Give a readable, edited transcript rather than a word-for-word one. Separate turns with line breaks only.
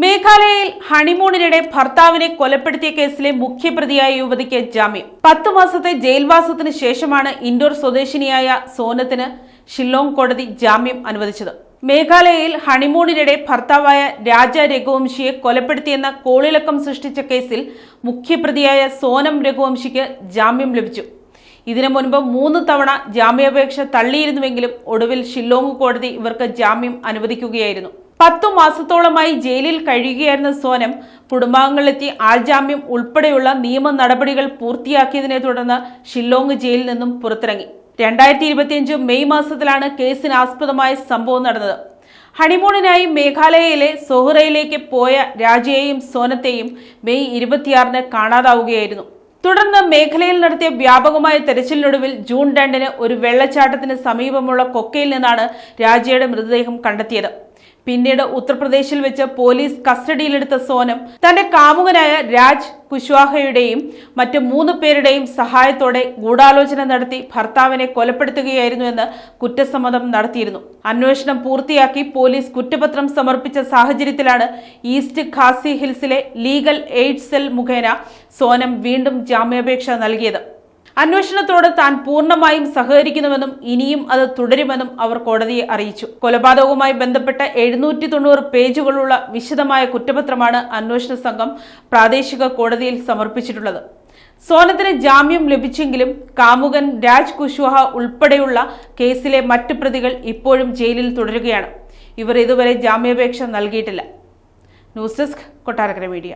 മേഘാലയയിൽ ഹണിമൂണിനിടെ ഭർത്താവിനെ കൊലപ്പെടുത്തിയ കേസിലെ മുഖ്യപ്രതിയായ യുവതിക്ക് ജാമ്യം. 10 മാസത്തെ ജയിൽവാസത്തിന് ശേഷമാണ് ഇൻഡോർ സ്വദേശിനിയായ സോനത്തിന് ഷില്ലോങ് കോടതി ജാമ്യം അനുവദിച്ചത്. മേഘാലയയിൽ ഹണിമൂണിനിടെ ഭർത്താവായ രാജ രഘുവംശിയെ കൊലപ്പെടുത്തിയെന്ന കോളിളക്കം സൃഷ്ടിച്ച കേസിൽ മുഖ്യപ്രതിയായ സോനം രഘുവംശിക്ക് ജാമ്യം ലഭിച്ചു. ഇതിനു മുൻപ് 3 തവണ ജാമ്യാപേക്ഷ തള്ളിയിരുന്നുവെങ്കിലും ഒടുവിൽ ഷില്ലോങ് കോടതി ഇവർക്ക് ജാമ്യം അനുവദിക്കുകയായിരുന്നു. 10 മാസത്തോളമായി ജയിലിൽ കഴിയുകയായിരുന്ന സോനം കുടുംബാംഗങ്ങളെത്തി ആൾജാമ്യം ഉൾപ്പെടെയുള്ള നിയമ നടപടികൾ പൂർത്തിയാക്കിയതിനെ തുടർന്ന് ഷില്ലോങ് ജയിലിൽ നിന്നും പുറത്തിറങ്ങി. 2025 മെയ് മാസത്തിലാണ് കേസിനാസ്പദമായ സംഭവം നടന്നത്. ഹണിമൂണിനായി മേഘാലയയിലെ സോഹ്റയിലേക്ക് പോയ രാജയെയും സോനത്തെയും മെയ് 26-ന് കാണാതാവുകയായിരുന്നു. തുടർന്ന് മേഖലയിൽ നടത്തിയ വ്യാപകമായ തെരച്ചിലിനൊടുവിൽ ജൂൺ 2-ന് ഒരു വെള്ളച്ചാട്ടത്തിന് സമീപമുള്ള കൊക്കയിൽ നിന്നാണ് രാജയുടെ മൃതദേഹം കണ്ടെത്തിയത്. പിന്നീട് ഉത്തർപ്രദേശിൽ വെച്ച് പോലീസ് കസ്റ്റഡിയിലെടുത്ത സോനം തന്റെ കാമുകനായ രാജ് കുശ്വാഹയുടെയും മറ്റ് 3 പേരുടെയും സഹായത്തോടെ ഗൂഢാലോചന നടത്തി ഭർത്താവിനെ കൊലപ്പെടുത്തുകയായിരുന്നുവെന്ന് കുറ്റസമ്മതം നടത്തിയിരുന്നു. അന്വേഷണം പൂർത്തിയാക്കി പോലീസ് കുറ്റപത്രം സമർപ്പിച്ച സാഹചര്യത്തിലാണ് ഈസ്റ്റ് ഖാസി ഹിൽസിലെ ലീഗൽ എയ്ഡ് സെൽ മുഖേന സോനം വീണ്ടും ജാമ്യാപേക്ഷ നൽകിയത്. അന്വേഷണത്തോട് താൻ പൂർണ്ണമായും സഹകരിക്കുന്നുവെന്നും ഇനിയും അത് തുടരുമെന്നും അവർ കോടതിയെ അറിയിച്ചു. കൊലപാതകവുമായി ബന്ധപ്പെട്ട 790 പേജുകളുള്ള വിശദമായ കുറ്റപത്രമാണ് അന്വേഷണ സംഘം പ്രാദേശിക കോടതിയിൽ സമർപ്പിച്ചിട്ടുള്ളത്. സോനത്തിന് ജാമ്യം ലഭിച്ചെങ്കിലും കാമുകൻ രാജ് കുശ്വാഹ ഉൾപ്പെടെയുള്ള കേസിലെ മറ്റ് പ്രതികൾ ഇപ്പോഴും ജയിലിൽ തുടരുകയാണ്. ഇവർ ഇതുവരെ ജാമ്യാപേക്ഷ നൽകിയിട്ടില്ല. News desk, Kottarakkara media.